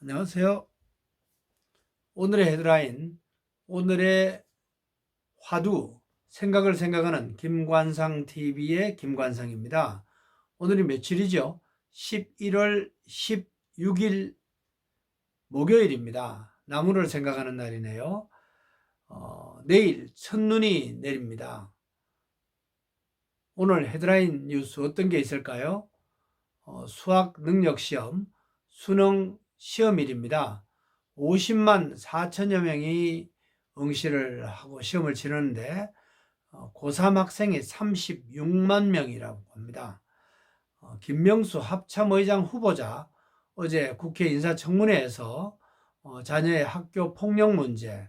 안녕하세요. 오늘의 헤드라인, 오늘의 화두, 생각을 생각하는 김관상 TV의 김관상입니다. 오늘이 며칠이죠? 11월 16일 목요일입니다. 나무를 생각하는 날이네요. 내일 첫눈이 내립니다. 오늘 헤드라인 뉴스 어떤 게 있을까요? 수학 능력 시험, 수능 시험일입니다. 50만 4천여 명이 응시를 하고 시험을 치르는데 고3 학생이 36만 명이라고 합니다. 김명수 합참의장 후보자 어제 국회 인사청문회에서 자녀의 학교 폭력 문제,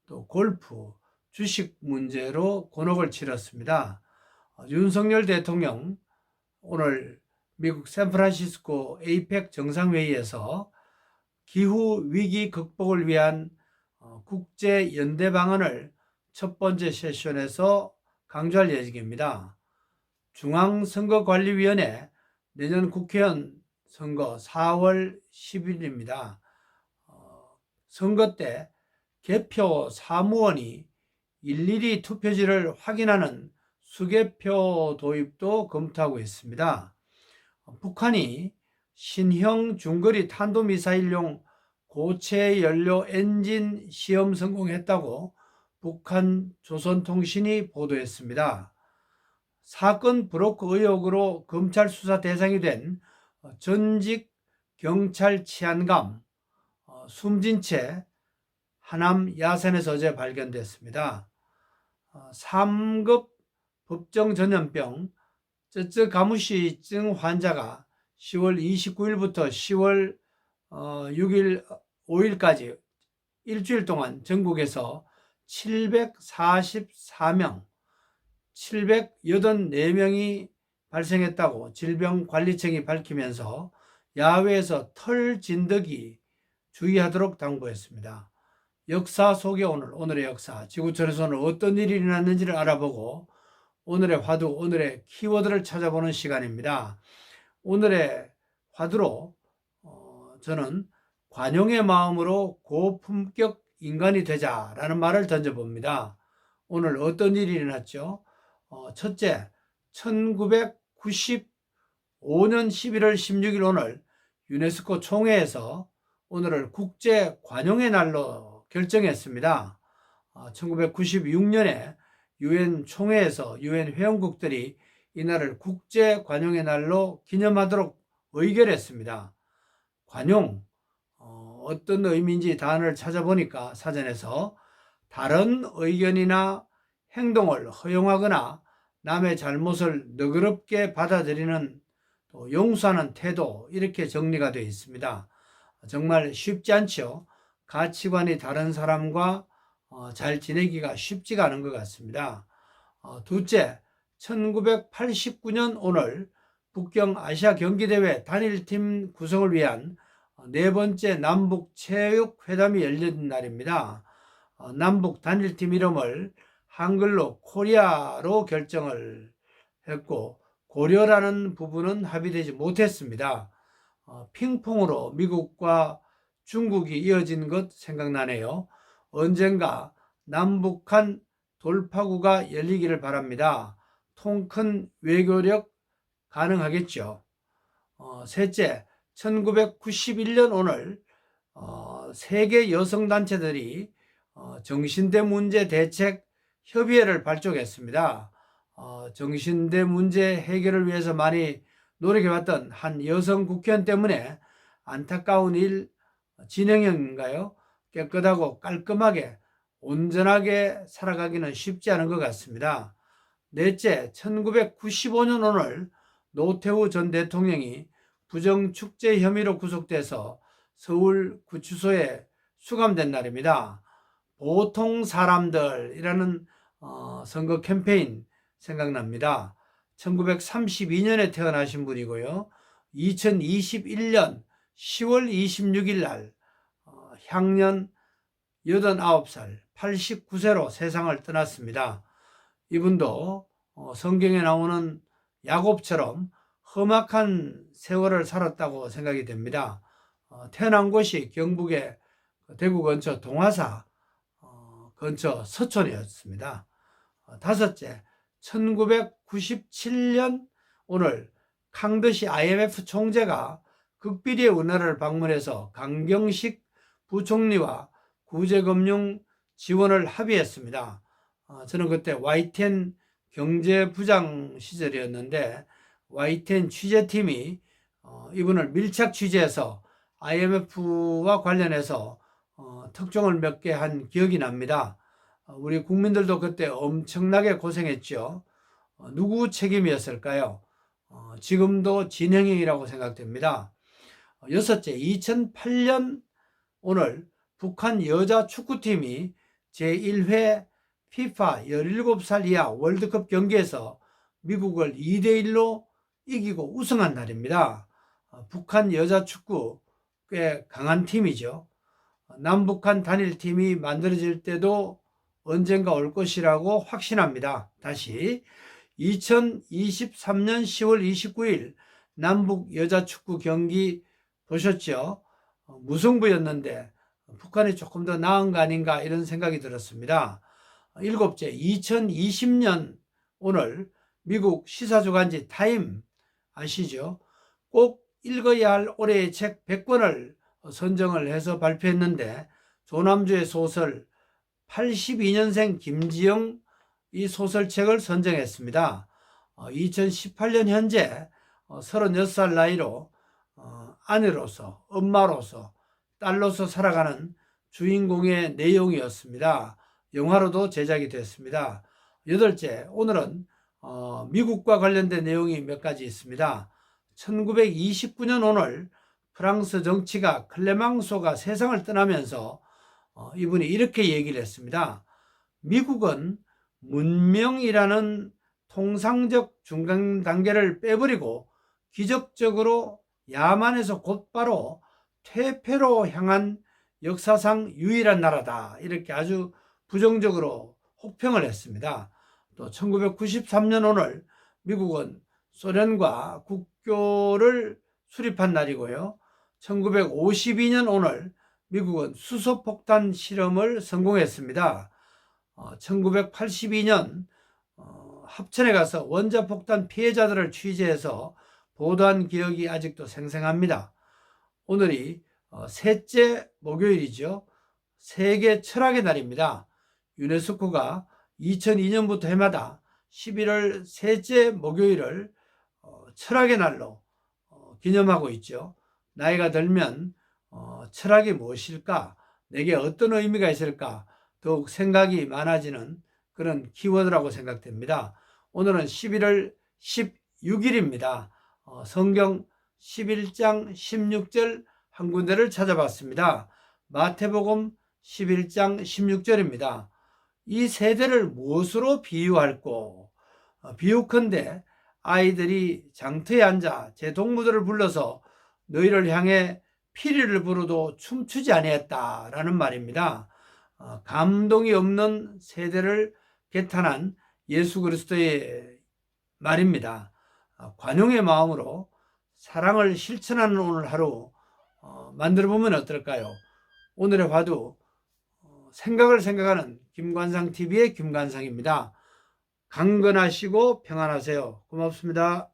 또 골프, 주식 문제로 곤혹을 치렀습니다. 윤석열 대통령 오늘 미국 샌프란시스코 에이펙 정상회의에서 기후위기 극복을 위한 국제연대 방안을 첫 번째 세션에서 강조할 예정입니다. 중앙선거관리위원회 내년 국회의원 선거 4월 10일입니다. 선거 때 개표 사무원이 일일이 투표지를 확인하는 수개표 도입도 검토하고 있습니다. 북한이 신형 중거리 탄도미사일용 고체 연료 엔진 시험 성공했다고 북한 조선통신이 보도했습니다. 사건 브로커 의혹으로 검찰 수사 대상이 된 전직 경찰 치안감 숨진 채 하남 야산에서 어제 발견됐습니다. 3급 법정 전염병 쯔쯔가무시증 환자가 10월 29일부터 10월 6일, 5일까지 일주일 동안 전국에서 744명, 784명이 발생했다고 질병관리청이 밝히면서 야외에서 털 진드기 주의하도록 당부했습니다. 역사 속에 오늘의 역사, 지구촌에서 오늘 어떤 일이 일어났는지를 알아보고 오늘의 화두, 오늘의 키워드를 찾아보는 시간입니다. 오늘의 화두로 저는 관용의 마음으로 고품격 인간이 되자라는 말을 던져봅니다. 오늘 어떤 일이 일어났죠? 첫째, 1995년 11월 16일 오늘 유네스코 총회에서 오늘을 국제 관용의 날로 결정했습니다. 1996년에 유엔 총회에서 유엔 회원국들이 이날을 국제 관용의 날로 기념하도록 의결했습니다. 관용, 어떤 의미인지 단어를 찾아보니까 사전에서 다른 의견이나 행동을 허용하거나 남의 잘못을 너그럽게 받아들이는, 또 용서하는 태도, 이렇게 정리가 되어 있습니다. 정말 쉽지 않죠. 가치관이 다른 사람과 잘 지내기가 쉽지가 않은 것 같습니다. 둘째, 1989년 오늘 북경 아시아 경기대회 단일팀 구성을 위한 네 번째 남북 체육회담이 열린 날입니다. 남북 단일팀 이름을 한글로 코리아로 결정을 했고 고려라는 부분은 합의되지 못했습니다. 핑퐁으로 미국과 중국이 이어진 것 생각나네요. 언젠가 남북한 돌파구가 열리기를 바랍니다. 통 큰 외교력 가능하겠죠. 셋째, 1991년 오늘 세계 여성단체들이 정신대 문제 대책 협의회를 발족했습니다. 정신대 문제 해결을 위해서 많이 노력해왔던 한 여성 국회의원 때문에 안타까운 일 진행형인가요? 깨끗하고 깔끔하게 온전하게 살아가기는 쉽지 않은 것 같습니다. 넷째, 1995년 오늘 노태우 전 대통령이 부정축제 혐의로 구속돼서 서울 구치소에 수감된 날입니다. 보통 사람들이라는 선거 캠페인 생각납니다. 1932년에 태어나신 분이고요. 2021년 10월 26일 날 향년 89살, 89세로 세상을 떠났습니다. 이분도 성경에 나오는 야곱처럼 험악한 세월을 살았다고 생각이 됩니다. 태어난 곳이 경북의 대구 근처 동화사 근처 서촌이었습니다. 다섯째, 1997년 오늘康德시 IMF 총재가 극비리의 우리나라를 방문해서 강경식 부총리와 구제금융 지원을 합의했습니다. 저는 그때 YTN 경제부장 시절이었는데 YTN 취재팀이 이분을 밀착 취재해서 IMF와 관련해서 특종을 몇 개 한 기억이 납니다. 우리 국민들도 그때 엄청나게 고생했죠. 누구 책임이었을까요? 지금도 진행형이라고 생각됩니다. 여섯째, 2008년 오늘 북한 여자 축구팀이 제1회 FIFA 17살 이하 월드컵 경기에서 미국을 2대1로 이기고 우승한 날입니다. 북한 여자 축구 꽤 강한 팀이죠. 남북한 단일팀이 만들어질 때도 언젠가 올 것이라고 확신합니다. 다시 2023년 10월 29일 남북 여자 축구 경기 보셨죠? 무승부였는데 북한이 조금 더 나은 거 아닌가 이런 생각이 들었습니다. 일곱째, 2020년 오늘 미국 시사주간지 타임 아시죠? 꼭 읽어야 할 올해의 책 100권을 선정을 해서 발표했는데 조남주의 소설 82년생 김지영 이 소설책을 선정했습니다. 2018년 현재 36살 나이로 아내로서, 엄마로서, 딸로서 살아가는 주인공의 내용이었습니다. 영화로도 제작이 됐습니다. 여덟째, 오늘은 미국과 관련된 내용이 몇 가지 있습니다. 1929년 오늘 프랑스 정치가 클레망소가 세상을 떠나면서 이분이 이렇게 얘기를 했습니다. 미국은 문명이라는 통상적 중간 단계를 빼버리고 기적적으로 야만에서 곧바로 퇴폐로 향한 역사상 유일한 나라다. 이렇게 아주 부정적으로 혹평을 했습니다. 또 1993년 오늘 미국은 소련과 국교를 수립한 날이고요. 1952년 오늘 미국은 수소폭탄 실험을 성공했습니다. 1982년 합천에 가서 원자폭탄 피해자들을 취재해서 보도한 기억이 아직도 생생합니다. 오늘이 셋째 목요일이죠. 세계 철학의 날입니다. 유네스코가 2002년부터 해마다 11월 셋째 목요일을 철학의 날로 기념하고 있죠. 나이가 들면 철학이 무엇일까? 내게 어떤 의미가 있을까? 더욱 생각이 많아지는 그런 키워드라고 생각됩니다. 오늘은 11월 16일입니다. 성경 11장 16절 한 군데를 찾아봤습니다. 마태복음 11장 16절입니다. 이 세대를 무엇으로 비유할꼬? 비유컨대 아이들이 장터에 앉아 제 동무들을 불러서 너희를 향해 피리를 부르도 춤추지 아니했다라는 말입니다. 감동이 없는 세대를 개탄한 예수 그리스도의 말입니다. 관용의 마음으로 사랑을 실천하는 오늘 하루 만들어 보면 어떨까요? 오늘의 화두 생각을 생각하는 김관상TV의 김관상입니다. 강건하시고 평안하세요. 고맙습니다.